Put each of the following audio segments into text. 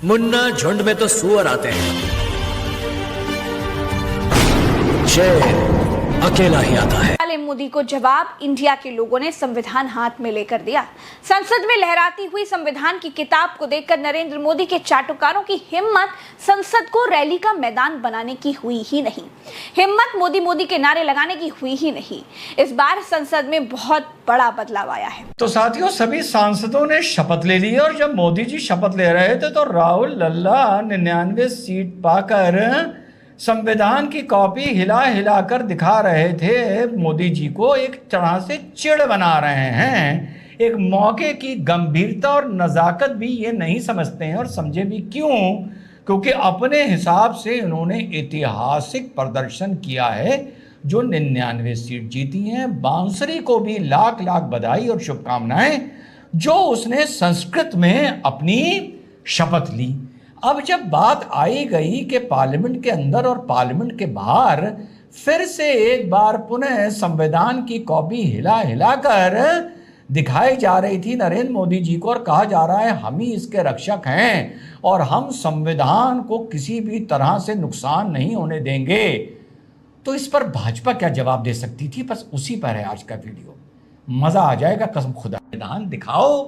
मुन्ना, झुंड में तो सुअर आते हैं, शेर अकेला ही आता है। मोदी को जवाब इंडिया के लोगों ने संविधान हाथ में लेकर दिया। संसद में लहराती हुई संविधान की किताब को देखकर नरेंद्र मोदी के चाटुकारों की हिम्मत संसद को रैली का मैदान बनाने की हुई ही नहीं, हिम्मत मोदी मोदी के नारे लगाने की हुई ही नहीं। इस बार संसद में बहुत बड़ा बदलाव आया है। तो साथियों, सभी सांसदों ने शपथ ले ली और जब मोदी जी शपथ ले रहे थे तो राहुल लल्ला 99 सीट पाकर संविधान की कॉपी हिला हिलाकर दिखा रहे थे मोदी जी को, एक तरह से चिढ़ बना रहे हैं। एक मौके की गंभीरता और नज़ाकत भी ये नहीं समझते हैं, और समझे भी क्यों? क्योंकि अपने हिसाब से उन्होंने ऐतिहासिक प्रदर्शन किया है, जो 99 सीट जीती हैं। बांसुरी को भी लाख लाख बधाई और शुभकामनाएं, जो उसने संस्कृत में अपनी शपथ ली। अब जब बात आई गई कि पार्लियामेंट के अंदर और पार्लियामेंट के बाहर फिर से एक बार पुनः संविधान की कॉपी हिला हिलाकर दिखाई जा रही थी नरेंद्र मोदी जी को, और कहा जा रहा है हम ही इसके रक्षक हैं और हम संविधान को किसी भी तरह से नुकसान नहीं होने देंगे, तो इस पर भाजपा क्या जवाब दे सकती थी? बस उसी पर है आज का वीडियो। मजा आ जाएगा कसम खुदा। संविधान दिखाओ,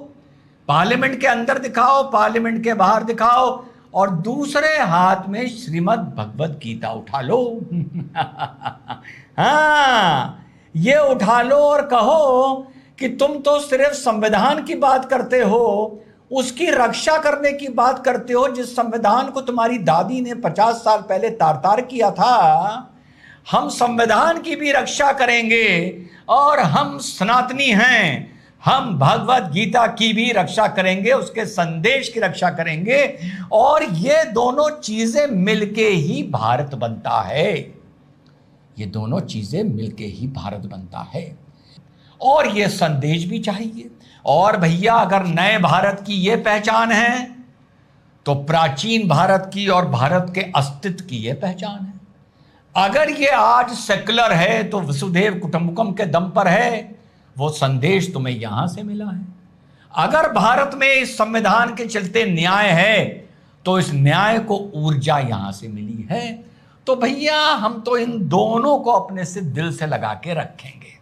पार्लियामेंट के अंदर दिखाओ, पार्लियामेंट के बाहर दिखाओ, और दूसरे हाथ में श्रीमद् भगवत गीता उठा लो। हाँ, ये उठा लो और कहो कि तुम तो सिर्फ संविधान की बात करते हो, उसकी रक्षा करने की बात करते हो, जिस संविधान को तुम्हारी दादी ने 50 साल पहले तार तार किया था। हम संविधान की भी रक्षा करेंगे और हम सनातनी हैं, हम भगवत गीता की भी रक्षा करेंगे, उसके संदेश की रक्षा करेंगे, और ये दोनों चीजें मिलके ही भारत बनता है। ये दोनों चीजें मिलके ही भारत बनता है, और ये संदेश भी चाहिए। और भैया, अगर नए भारत की ये पहचान है तो प्राचीन भारत की और भारत के अस्तित्व की ये पहचान है। अगर ये आज सेकुलर है तो वसुधैव कुटुंबकम के दम पर है, वो संदेश तुम्हें यहां से मिला है। अगर भारत में इस संविधान के चलते न्याय है तो इस न्याय को ऊर्जा यहां से मिली है। तो भैया, हम तो इन दोनों को अपने से दिल से लगा के रखेंगे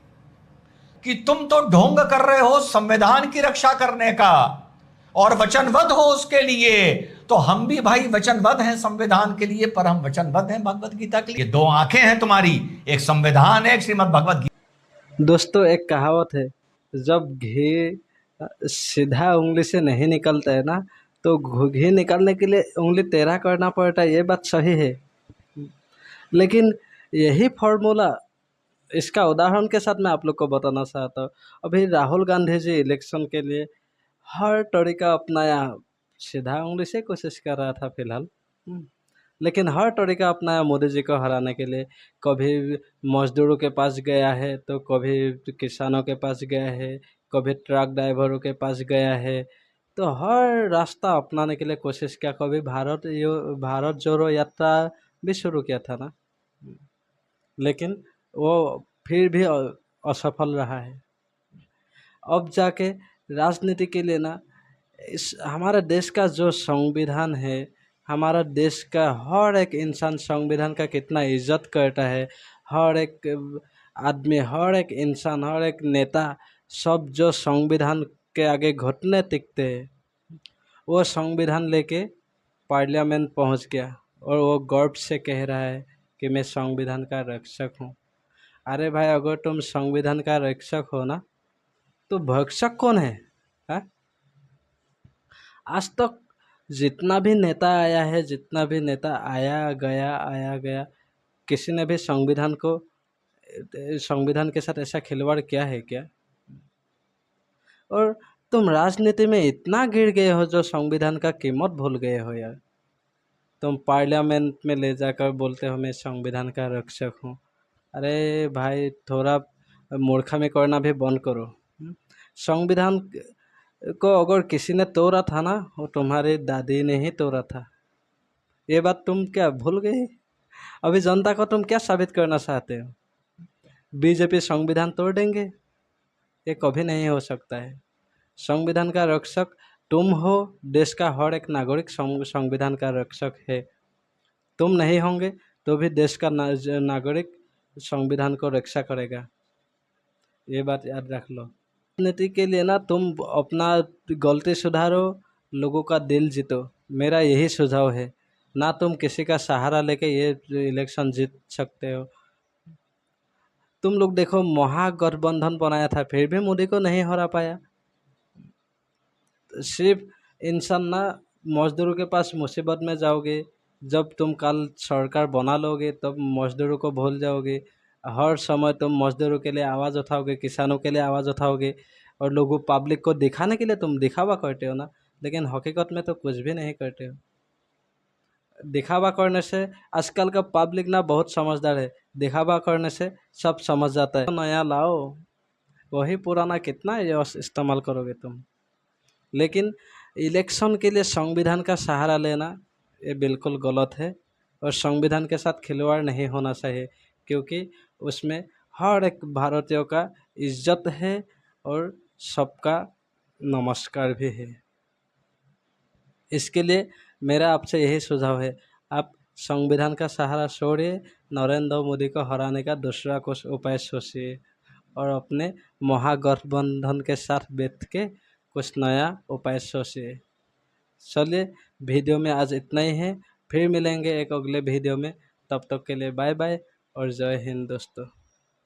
कि तुम तो ढोंग कर रहे हो संविधान की रक्षा करने का और वचनबद्ध हो उसके लिए, तो हम भी भाई वचनबद्ध हैं संविधान के लिए, पर हम वचनबद्ध हैं भगवत गीता के लिए। दो आंखें हैं तुम्हारी, एक संविधान है, एक श्रीमद् भगवत गीता। दोस्तों, एक कहावत है, जब घी सीधा उंगली से नहीं निकलता है ना, तो घी निकालने के लिए उंगली टेढ़ा करना पड़ता है। ये बात सही है, लेकिन यही फॉर्मूला, इसका उदाहरण के साथ मैं आप लोग को बताना चाहता हूँ। अभी राहुल गांधी जी इलेक्शन के लिए हर तरीका अपनाया, सीधा उंगली से कोशिश कर रहा था फिलहाल, लेकिन हर तरीका अपनाया मोदी जी को हराने के लिए। कभी मजदूरों के पास गया है, तो कभी किसानों के पास गया है, कभी ट्रक ड्राइवरों के पास गया है, तो हर रास्ता अपनाने के लिए कोशिश किया। कभी भारत जोड़ो यात्रा भी शुरू किया था ना, लेकिन वो फिर भी असफल रहा है। अब जाके राजनीति के लिए ना, इस हमारे देश का जो संविधान है, हमारा देश का हर एक इंसान संविधान का कितना इज्जत करता है। हर एक आदमी, हर एक इंसान, हर एक नेता, सब जो संविधान के आगे घुटने टेकते हैं, वो संविधान लेके पार्लियामेंट पहुंच गया और वो गर्व से कह रहा है कि मैं संविधान का रक्षक हूं। अरे भाई, अगर तुम संविधान का रक्षक हो ना, तो भक्षक कौन है? आज तक जितना भी नेता आया है, जितना भी नेता आया गया, किसी ने भी संविधान के साथ ऐसा खिलवाड़ किया है क्या? और तुम राजनीति में इतना गिर गए हो जो संविधान का कीमत भूल गए हो यार। तुम पार्लियामेंट में ले जाकर बोलते हो मैं संविधान का रक्षक हूँ। अरे भाई, थोड़ा मूर्खामी करना भी बंद करो। संविधान को अगर किसी ने तोड़ा था ना, वो तुम्हारी दादी ने ही तोड़ा था। ये बात तुम क्या भूल गए? अभी जनता को तुम क्या साबित करना चाहते हो? बीजेपी संविधान तोड़ देंगे? ये कभी नहीं हो सकता है। संविधान का रक्षक तुम हो देश का हर एक नागरिक संविधान का रक्षक है। तुम नहीं होंगे तो भी देश का नागरिक संविधान को रक्षा करेगा। ये बात याद रख लो। राजनीति के लिए ना तुम अपना गलती सुधारो, लोगों का दिल जीतो, मेरा यही सुझाव है। ना तुम किसी का सहारा लेके ये इलेक्शन जीत सकते हो। तुम लोग देखो, महागठबंधन बनाया था फिर भी मोदी को नहीं हरा पाया। सिर्फ इंसान ना, मजदूरों के पास मुसीबत में जाओगे, जब तुम कल सरकार बना लोगे तब मजदूरों को भूल जाओगे। हर समय तुम मजदूरों के लिए आवाज़ उठाओगे, किसानों के लिए आवाज़ उठाओगे, और लोगों पब्लिक को दिखाने के लिए तुम दिखावा करते हो ना, लेकिन हकीकत में तो कुछ भी नहीं करते हो। दिखावा करने से आजकल का पब्लिक ना बहुत समझदार है, दिखावा करने से सब समझ जाता है। नया लाओ, वही पुराना कितना इस्तेमाल करोगे तुम। लेकिन इलेक्शन के लिए संविधान का सहारा लेना ये बिल्कुल गलत है, और संविधान के साथ खिलवाड़ नहीं होना चाहिए, क्योंकि उसमें हर एक भारतीयों का इज्जत है और सबका नमस्कार भी है। इसके लिए मेरा आपसे यही सुझाव है, आप संविधान का सहारा छोड़िए, नरेंद्र मोदी को हराने का दूसरा कुछ उपाय सोचिए, और अपने महागठबंधन के साथ बैठ के कुछ नया उपाय सोचिए। चलिए, वीडियो में आज इतना ही है, फिर मिलेंगे एक अगले वीडियो में। तब तक के लिए बाय बाय और जय हिंद दोस्तों।